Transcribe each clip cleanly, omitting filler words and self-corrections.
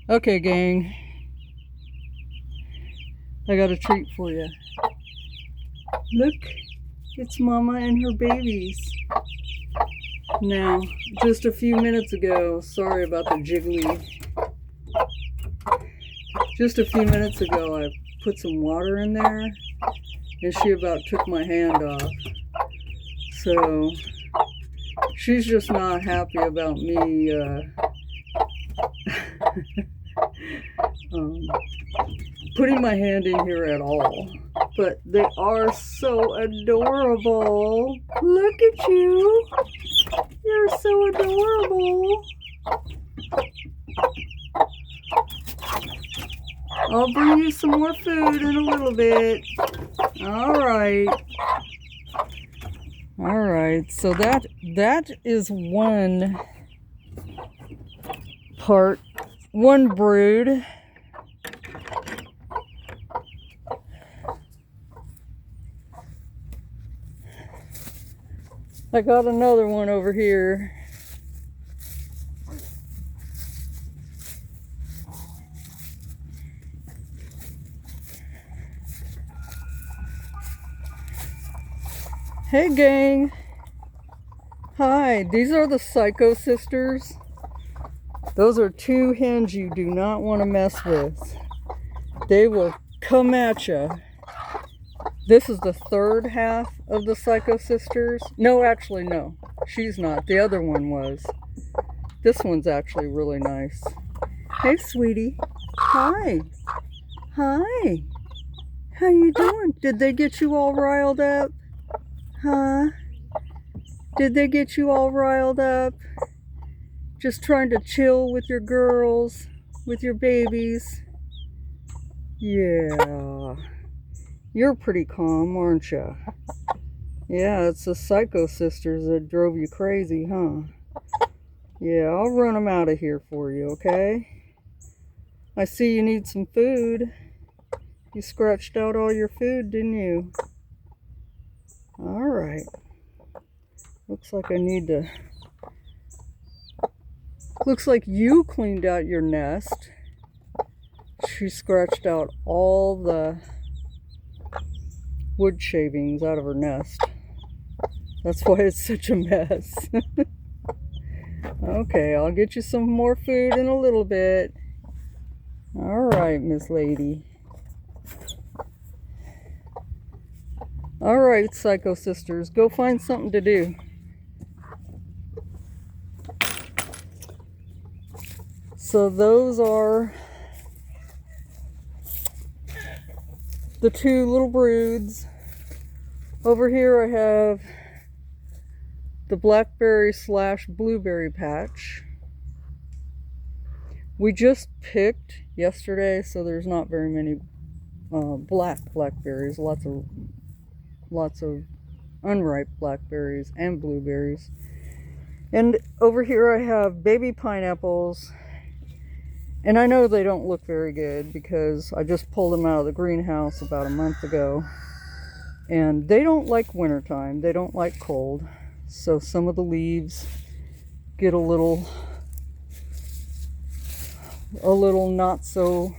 Okay, gang. I got a treat for you. Look, it's Mama and her babies. Now, just a few minutes ago, sorry about the jiggly. Just a few minutes ago, I put some water in there, and she about took my hand off. So, she's just not happy about me putting my hand in here at all. But they are so adorable. Look at you. You're so adorable. I'll bring you some more food in a little bit. Alright. Alright, so that is one brood. I got another one over here. Hey gang. Hi, these are the Psycho Sisters. Those are two hens you do not want to mess with. They will come at you. This is the third half of the Psycho Sisters. No, actually, no. She's not. The other one was. This one's actually really nice. Hey, sweetie. Hi. Hi. How you doing? Did they get you all riled up? Huh? Did they get you all riled up? Just trying to chill with your girls, with your babies? Yeah. You're pretty calm, aren't you? Yeah, it's the Psycho Sisters that drove you crazy, huh? Yeah, I'll run them out of here for you, okay? I see you need some food. You scratched out all your food, didn't you? Alright. Looks like Looks like you cleaned out your nest. She scratched out all the wood shavings out of her nest. That's why it's such a mess. Okay, I'll get you some more food in a little bit. Alright, Miss Lady. Alright, Psycho Sisters, go find something to do. So those are the two little broods. Over here I have the blackberry / blueberry patch. We just picked yesterday, so there's not very many blackberries. Lots of unripe blackberries and blueberries. And over here I have baby pineapples. And I know they don't look very good because I just pulled them out of the greenhouse about a month ago. And they don't like wintertime. They don't like cold. So some of the leaves get a little not so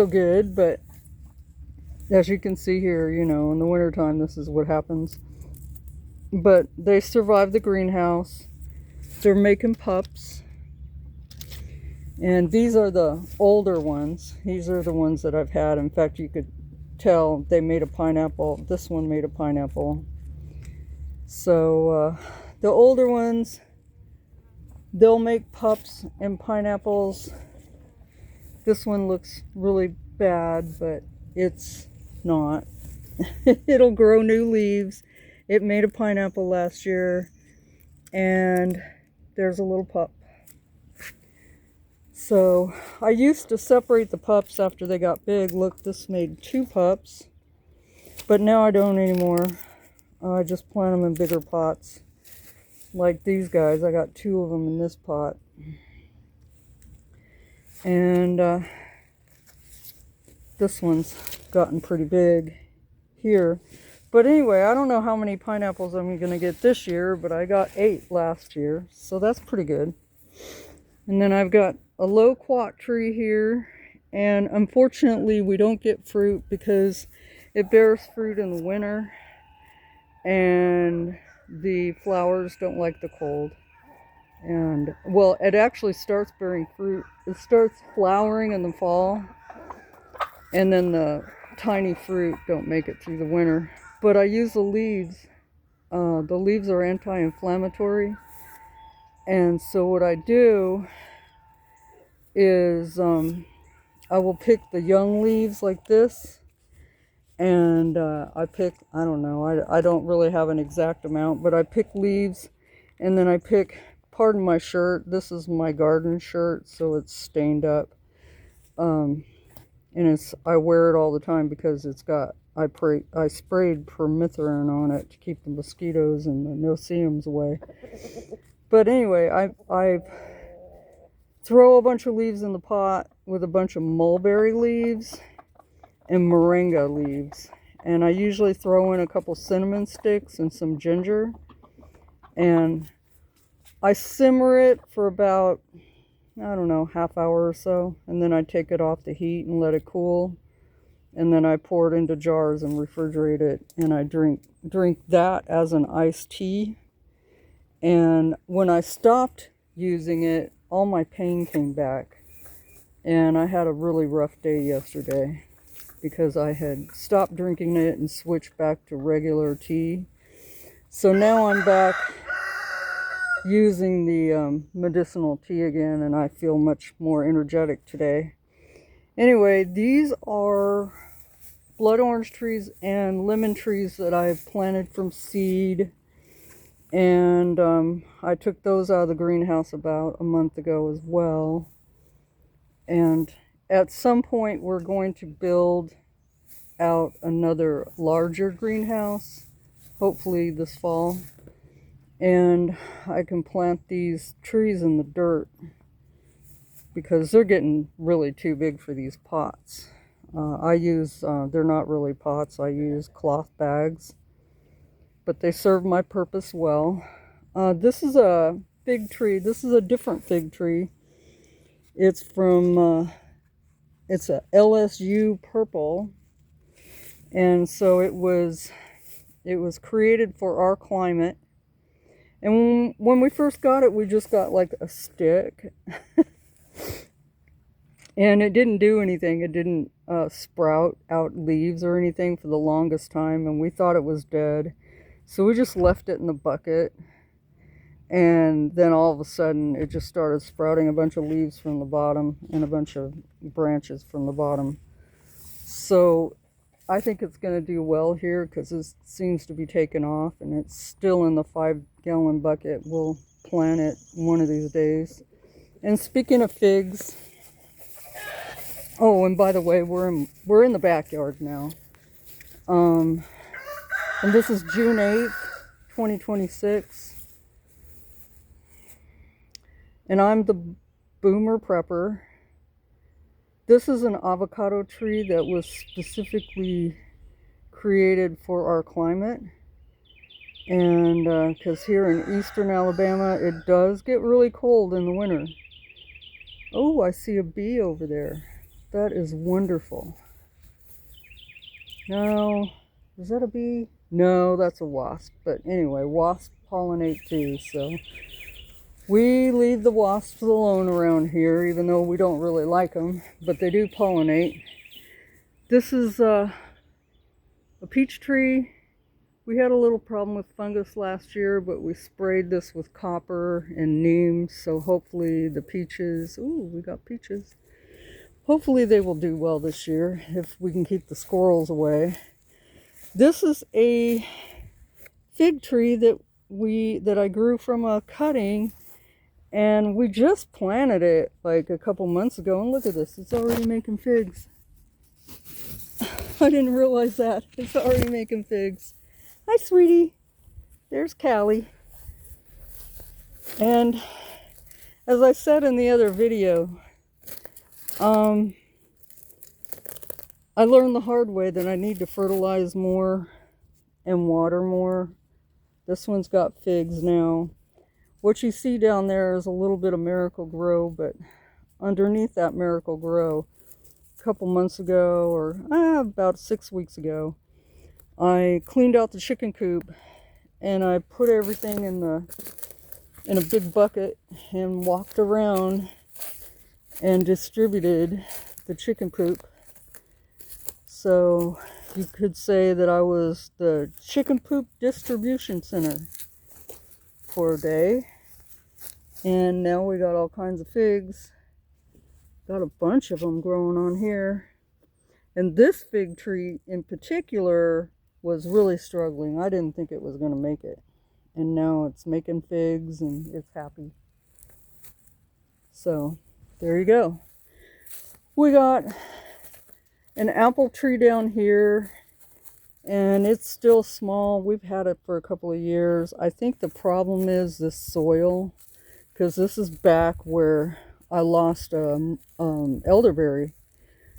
good, but as you can see here, you know, in the wintertime this is what happens. But they survived the greenhouse. They're making pups. And these are the older ones. These are the ones that I've had. In fact, you could tell they made a pineapple. This one made a pineapple. So the older ones, they'll make pups and pineapples. This one looks really bad, but it's not. It'll grow new leaves. It made a pineapple last year, and there's a little pup. So I used to separate the pups after they got big. Look, this made 2 pups, but now I don't anymore. I just plant them in bigger pots. Like these guys, I got 2 of them in this pot. And this one's gotten pretty big here. But anyway, I don't know how many pineapples I'm going to get this year, but I got 8 last year, so that's pretty good. And then I've got a loquat tree here, and unfortunately we don't get fruit because it bears fruit in the winter, and the flowers don't like the cold. And, well, it actually starts bearing fruit. It starts flowering in the fall, and then the tiny fruit don't make it through the winter. But I use the leaves. The leaves are anti-inflammatory. And so what I do is I will pick the young leaves like this. And I pick, I don't know, I don't really have an exact amount, but I pick leaves, and then I pick, pardon my shirt, this is my garden shirt, so it's stained up. And I wear it all the time because it's got, I sprayed permethrin on it to keep the mosquitoes and the no-see-ums away. But anyway, I throw a bunch of leaves in the pot with a bunch of mulberry leaves and moringa leaves. And I usually throw in a couple cinnamon sticks and some ginger. And I simmer it for about, I don't know, half hour or so, and then I take it off the heat and let it cool, and then I pour it into jars and refrigerate it, and I drink that as an iced tea. And when I stopped using it, all my pain came back, and I had a really rough day yesterday because I had stopped drinking it and switched back to regular tea. So now I'm back using the medicinal tea again, and I feel much more energetic today. Anyway, these are blood orange trees and lemon trees that I've planted from seed, and I took those out of the greenhouse about a month ago as well. And at some point we're going to build out another larger greenhouse, hopefully this fall. And I can plant these trees in the dirt because they're getting really too big for these pots. They're not really pots, I use cloth bags, but they serve my purpose well. This is a fig tree. This is a different fig tree. It's from, it's a LSU purple, and so it was created for our climate. And when we first got it, we just got like a stick. And it didn't do anything. It didn't sprout out leaves or anything for the longest time. And we thought it was dead. So we just left it in the bucket. And then all of a sudden, it just started sprouting a bunch of leaves from the bottom and a bunch of branches from the bottom. So I think it's going to do well here because it seems to be taking off, and it's still in the 5-gallon bucket. We'll plant it one of these days. And speaking of figs, oh, and by the way, we're in the backyard now. And this is June 8th, 2026. And I'm the boomer prepper. This is an avocado tree that was specifically created for our climate. And because here in eastern Alabama, it does get really cold in the winter. Oh, I see a bee over there. That is wonderful. No, is that a bee? No, that's a wasp. But anyway, wasps pollinate too, so we leave the wasps alone around here, even though we don't really like them, but they do pollinate. This is a peach tree. We had a little problem with fungus last year, but we sprayed this with copper and neem, so hopefully the peaches, ooh, we got peaches. Hopefully they will do well this year if we can keep the squirrels away. This is a fig tree that I grew from a cutting. And we just planted it like a couple months ago, and look at this, it's already making figs. I didn't realize that. It's already making figs. Hi, sweetie. There's Callie. And as I said in the other video, I learned the hard way that I need to fertilize more and water more. This one's got figs now. What you see down there is a little bit of Miracle Grow, but underneath that Miracle Grow, a couple months ago, or about 6 weeks ago, I cleaned out the chicken coop and I put everything in a big bucket and walked around and distributed the chicken poop. So you could say that I was the chicken poop distribution center for a day. And now we got all kinds of figs. Got a bunch of them growing on here. And this fig tree in particular was really struggling. I didn't think it was going to make it. And now it's making figs and it's happy. So there you go. We got an apple tree down here, and it's still small. We've had it for a couple of years. I think the problem is the soil, because this is back where I lost elderberry.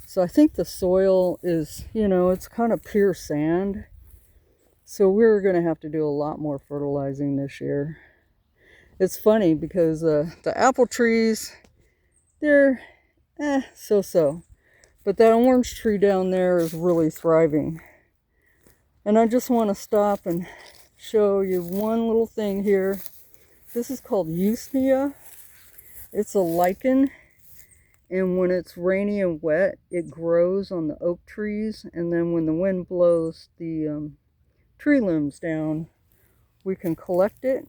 So I think the soil is, it's kind of pure sand. So we're going to have to do a lot more fertilizing this year. It's funny because the apple trees, they're so-so. But that orange tree down there is really thriving. And I just want to stop and show you one little thing here. This is called Usnea. It's a lichen. And when it's rainy and wet, it grows on the oak trees. And then when the wind blows the tree limbs down, we can collect it.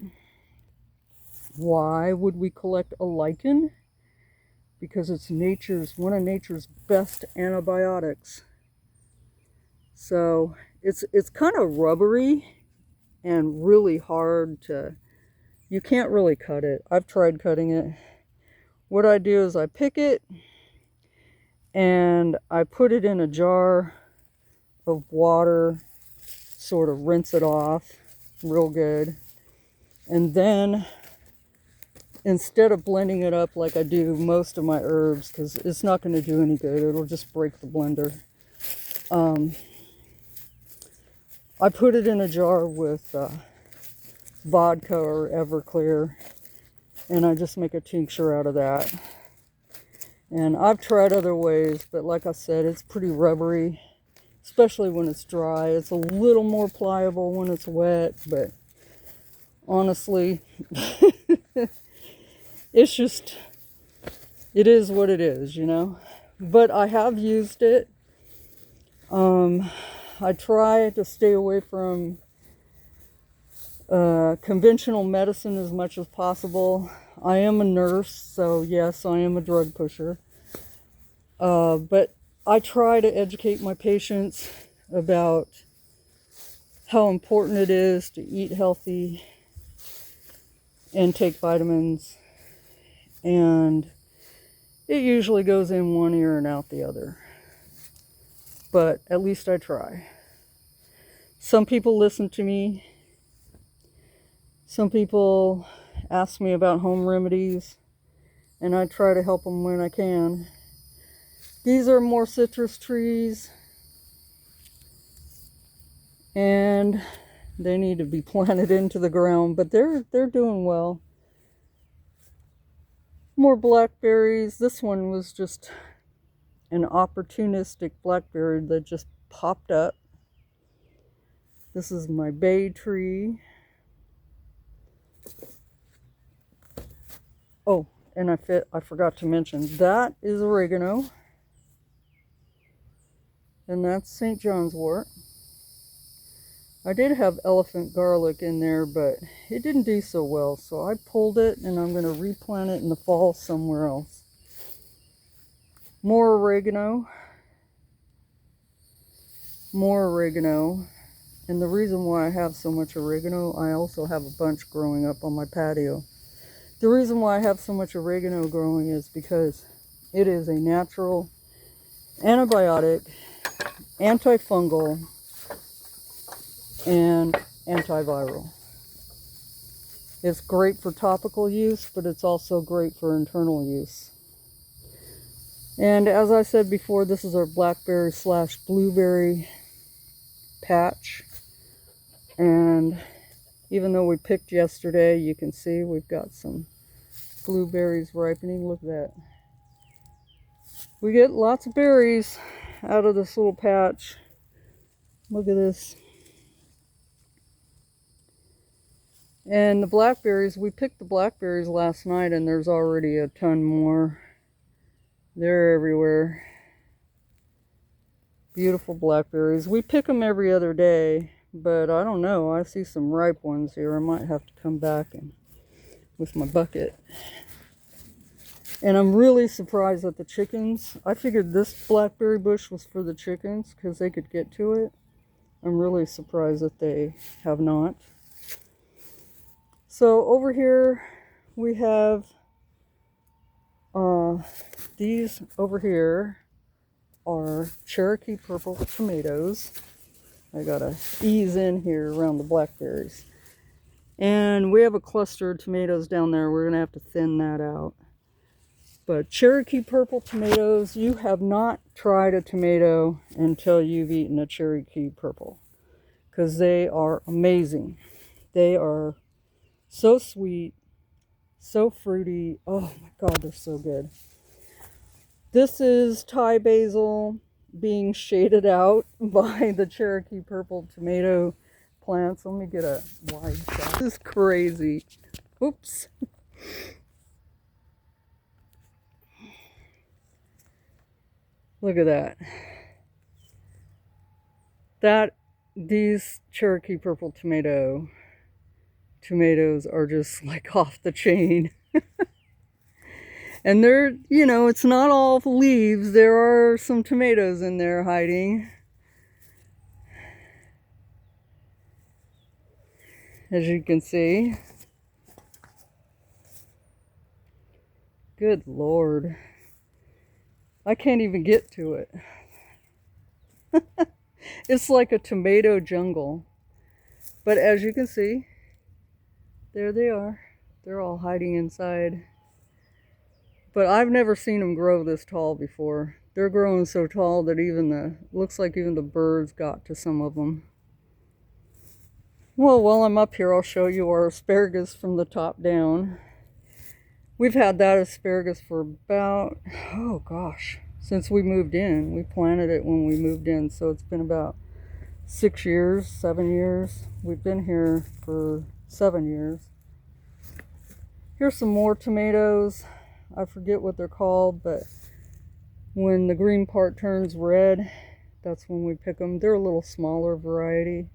Why would we collect a lichen? Because it's one of nature's best antibiotics. So it's kind of rubbery and really hard to, you can't really cut it. I've tried cutting it. What I do is I pick it and I put it in a jar of water, sort of rinse it off real good, and then instead of blending it up like I do most of my herbs, because it's not going to do any good, it'll just break the blender, I put it in a jar with vodka or Everclear, and I just make a tincture out of that. And I've tried other ways, but like I said, it's pretty rubbery, especially when it's dry. It's a little more pliable when it's wet, but honestly, it's just, it is what it is, But I have used it. I try to stay away from conventional medicine as much as possible. I am a nurse, so yes, I am a drug pusher. But I try to educate my patients about how important it is to eat healthy and take vitamins. And it usually goes in one ear and out the other. But at least I try. Some people listen to me. Some people ask me about home remedies, and I try to help them when I can. These are more citrus trees, and they need to be planted into the ground, but they're doing well. More blackberries. This one was just an opportunistic blackberry that just popped up. This is my bay tree. Oh, and I forgot to mention, that is oregano. And that's St. John's wort. I did have elephant garlic in there, but it didn't do so well. So I pulled it, and I'm going to replant it in the fall somewhere else. More oregano. More oregano. And the reason why I have so much oregano, I also have a bunch growing up on my patio. The reason why I have so much oregano growing is because it is a natural antibiotic, antifungal, and antiviral. It's great for topical use, but it's also great for internal use. And as I said before, this is our blackberry / blueberry patch. And even though we picked yesterday, you can see we've got some blueberries ripening. Look at that. We get lots of berries out of this little patch. Look at this. And the blackberries, we picked the blackberries last night, and there's already a ton more. They're everywhere. Beautiful blackberries. We pick them every other day, but I don't know. I see some ripe ones here. I might have to come back and with my bucket. And I'm really surprised at the chickens. I figured this blackberry bush was for the chickens because they could get to it. I'm really surprised that they have not. So over here we have these over here are Cherokee purple tomatoes. I gotta ease in here around the blackberries. And we have a cluster of tomatoes down there. We're gonna have to thin that out. But Cherokee purple tomatoes, you have not tried a tomato until you've eaten a Cherokee purple, because they are amazing. They are so sweet, so fruity. Oh my God, they're so good. This is Thai basil being shaded out by the Cherokee purple tomato plants. Let me get a wide shot. This is crazy. Oops. Look at that. These Cherokee purple tomatoes are just like off the chain. And they're, you know, it's not all leaves. There are some tomatoes in there hiding. As you can see. Good Lord. I can't even get to it. It's like a tomato jungle. But as you can see, there they are. They're all hiding inside. But I've never seen them grow this tall before. They're growing so tall that looks like even the birds got to some of them. Well, while I'm up here, I'll show you our asparagus from the top down. We've had that asparagus for about, oh gosh, since we moved in. We planted it when we moved in, so it's been about 6 years, 7 years. We've been here for 7 years. Here's some more tomatoes. I forget what they're called, but when the green part turns red, that's when we pick them. They're a little smaller variety.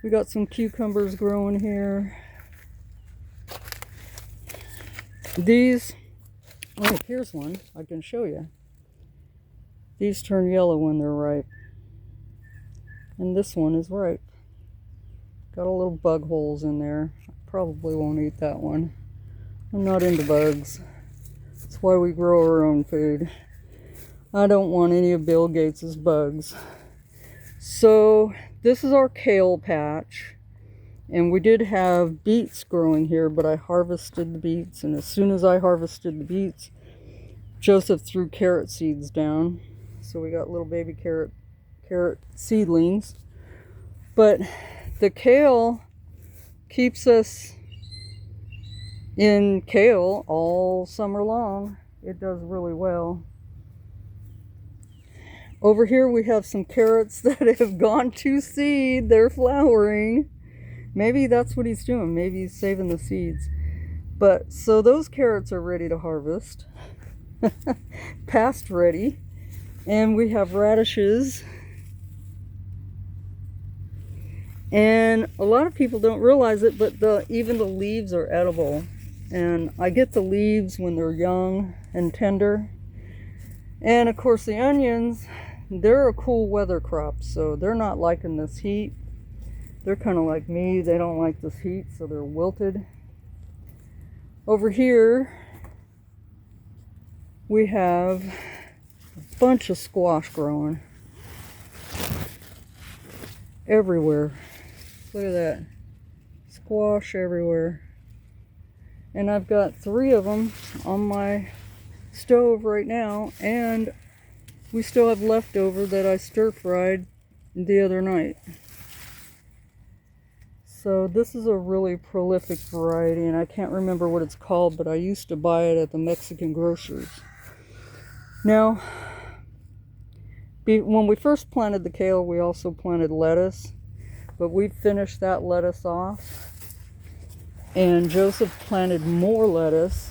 We got some cucumbers growing here. These, oh, here's one I can show you. These turn yellow when they're ripe. And this one is ripe. Got a little bug holes in there. I probably won't eat that one. I'm not into bugs. That's why we grow our own food. I don't want any of Bill Gates's bugs. So this is our kale patch. And we did have beets growing here, but I harvested the beets. And as soon as I harvested the beets, Joseph threw carrot seeds down. So we got little baby carrot seedlings. But the kale keeps us in kale all summer long. It does really well. Over here we have some carrots that have gone to seed. They're flowering. Maybe that's what he's doing. Maybe he's saving the seeds. But so those carrots are ready to harvest. Past ready. And we have radishes. And a lot of people don't realize it, but even the leaves are edible. And I get the leaves when they're young and tender. And of course the onions, they're a cool weather crop, so they're not liking this heat. They're kind of like me. They don't like this heat, so they're wilted. Over here, we have a bunch of squash growing everywhere. Look at that. Squash everywhere. And I've got 3 of them on my stove right now, and we still have leftover that I stir-fried the other night. So this is a really prolific variety, and I can't remember what it's called, but I used to buy it at the Mexican grocers. Now, when we first planted the kale, we also planted lettuce, but we finished that lettuce off, and Joseph planted more lettuce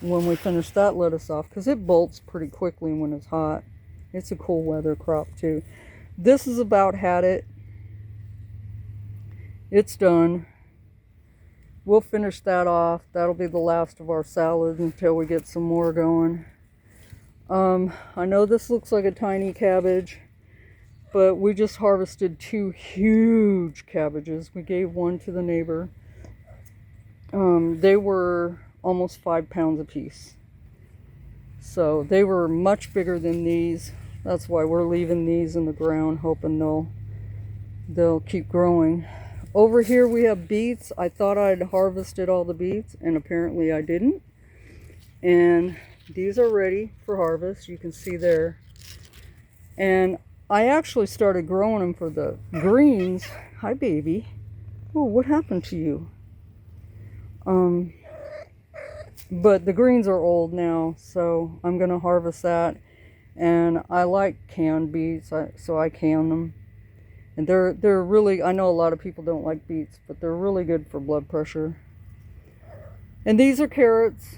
when we finished that lettuce off, because it bolts pretty quickly when it's hot. It's a cool weather crop too. This is about had it. It's done. We'll finish that off. That'll be the last of our salad until we get some more going. I know this looks like a tiny cabbage, but we just harvested 2 huge cabbages. We gave one to the neighbor. They were almost 5 pounds a piece. So they were much bigger than these. That's why we're leaving these in the ground, hoping they'll keep growing. Over here we have beets. I thought I'd harvested all the beets, and apparently I didn't. And these are ready for harvest. You can see there. And I actually started growing them for the greens. Hi, baby. Oh, what happened to you? But the greens are old now, so I'm going to harvest that. And I like canned beets, so I can them. And they're really, I know a lot of people don't like beets, but they're really good for blood pressure. And these are carrots,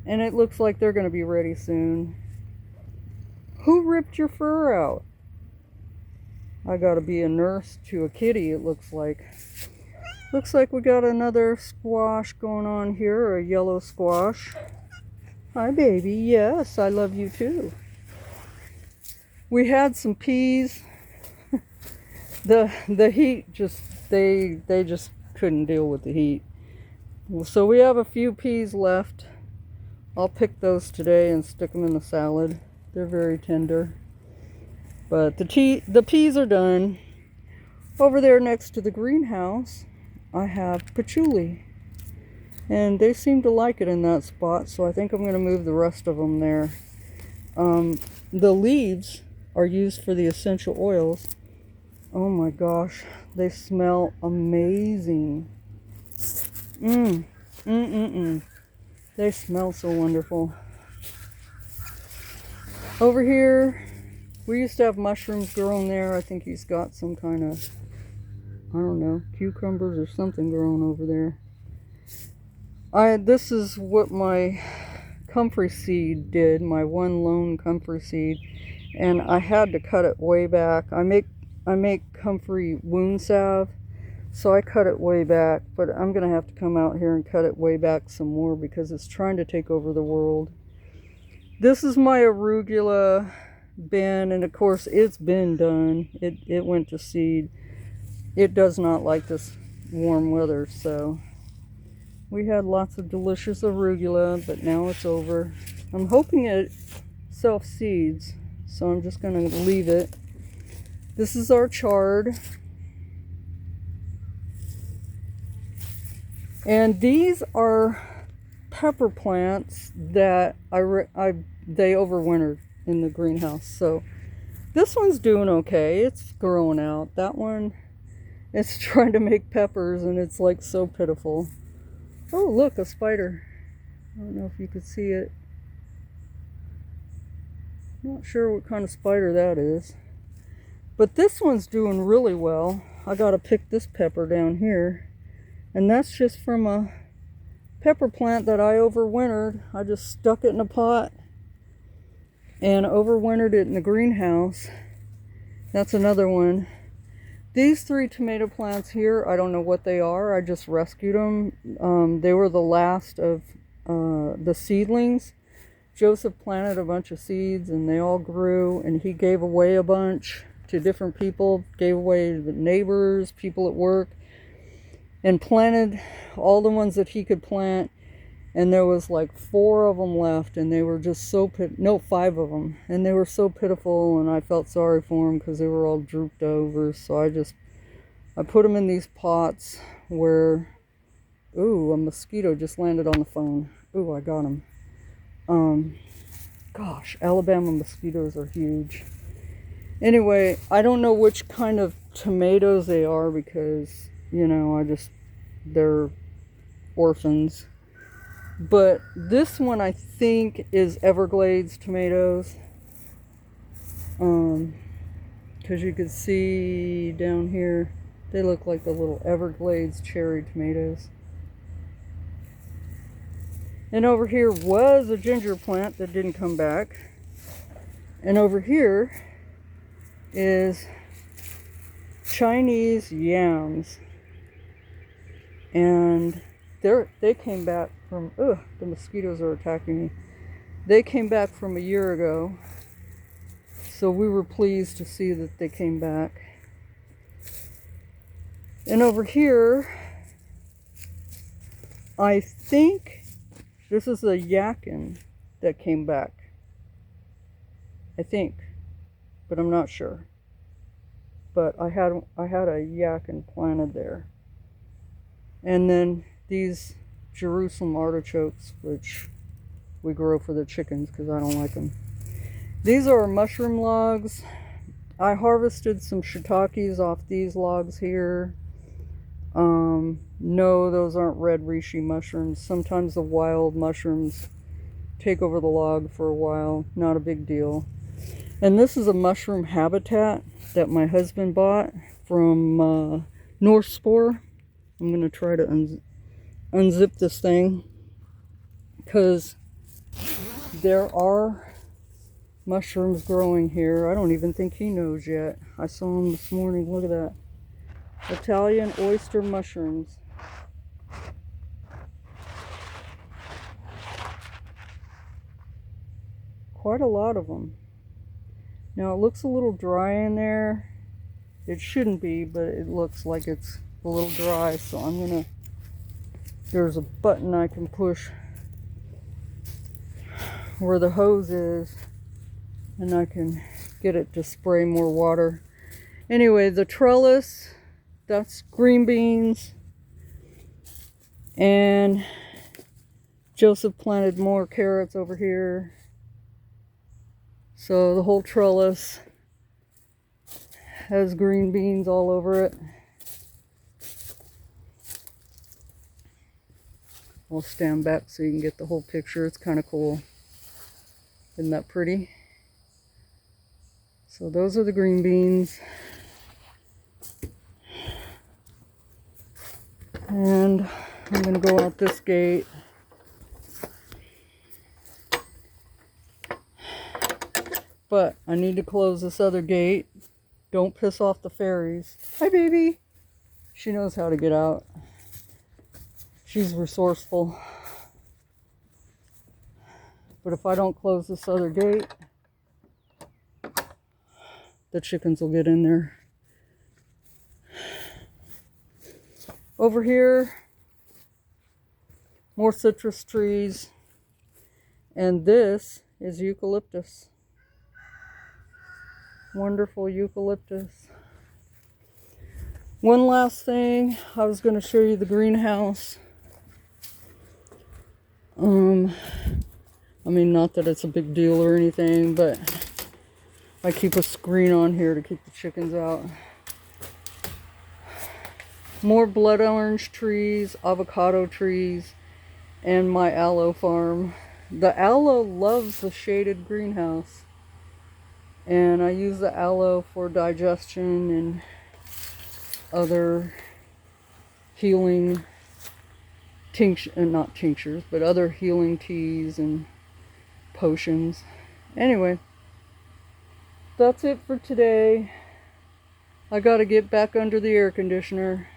and it looks like they're going to be ready soon. Who ripped your fur out? I got to be a nurse to a kitty, it looks like. Looks like we got another squash going on here, a yellow squash. Hi, baby. Yes, I love you too. We had some peas. The heat just, they just couldn't deal with the heat. So we have a few peas left. I'll pick those today and stick them in the salad. They're very tender. But the peas are done. Over there next to the greenhouse, I have patchouli. And they seem to like it in that spot, so I think I'm going to move the rest of them there. The leaves are used for the essential oils. Oh my gosh, they smell amazing. They smell so wonderful. Over here, we used to have mushrooms growing there. I think he's got some kind of, I don't know, cucumbers or something growing over there. This is what my comfrey seed did, my one lone comfrey seed, and I had to cut it way back. I make comfrey wound salve, so I cut it way back, but I'm gonna have to come out here and cut it way back some more because it's trying to take over the world. This is my arugula bin, and of course it's been done. It went to seed. It does not like this warm weather, so we had lots of delicious arugula, but now it's over. I'm hoping it self-seeds, so I'm just going to leave it. This is our chard. And these are pepper plants that they overwintered in the greenhouse. So this one's doing okay. It's growing out. That one, it's trying to make peppers, and it's like so pitiful. Oh, look, a spider. I don't know if you could see it. Not sure what kind of spider that is. But this one's doing really well. I gotta pick this pepper down here. And that's just from a pepper plant that I overwintered. I just stuck it in a pot and overwintered it in the greenhouse. That's another one. These 3 tomato plants here, I don't know what they are. I just rescued them. They were the last of the seedlings. Joseph planted a bunch of seeds, and they all grew, and he gave away a bunch to different people, gave away to the neighbors, people at work, and planted all the ones that he could plant. And there was like 4 of them left, and they were just so 5 of them, and they were so pitiful, and I felt sorry for them because they were all drooped over. So I put them in these pots where, ooh, a mosquito just landed on the phone. Ooh, I got him. Gosh, Alabama mosquitoes are huge. Anyway, I don't know which kind of tomatoes they are because, you know, I just they're orphans. But this one I think is Everglades tomatoes. Because you can see down here, they look like the little Everglades cherry tomatoes. And over here was a ginger plant that didn't come back. And over here is Chinese yams. And they came back from, the mosquitoes are attacking me. They came back from a year ago. So we were pleased to see that they came back. And over here, I think this is a yakin that came back. I think, but I'm not sure. But I had a yakin planted there. And then these Jerusalem artichokes, which we grow for the chickens because I don't like them. These are mushroom logs. I harvested some shiitakes off these logs here. No, those aren't red reishi mushrooms. Sometimes the wild mushrooms take over the log for a while. Not a big deal. And this is a mushroom habitat that my husband bought from North Spore. I'm going to try to unzip this thing because there are mushrooms growing here. I don't even think he knows yet. I saw them this morning. Look at that. Italian oyster mushrooms. Quite a lot of them. Now it looks a little dry in there. It shouldn't be, but it looks like it's a little dry, so I'm gonna, there's a button I can push where the hose is, and I can get it to spray more water. Anyway, the trellis, that's green beans, and Joseph planted more carrots over here. So the whole trellis has green beans all over it. I'll stand back so you can get the whole picture. It's kind of cool. Isn't that pretty? So those are the green beans. And I'm going to go out this gate. But I need to close this other gate. Don't piss off the fairies. Hi, baby. She knows how to get out. She's resourceful. But if I don't close this other gate, the chickens will get in there. Over here, more citrus trees. And this is eucalyptus. Wonderful eucalyptus. One last thing, I was going to show you the greenhouse. I mean, not that it's a big deal or anything, but I keep a screen on here to keep the chickens out. More blood orange trees, avocado trees, and my aloe farm. The aloe loves the shaded greenhouse. And I use the aloe for digestion and other healing not tinctures, but other healing teas and potions. Anyway, that's it for today. I gotta get back under the air conditioner.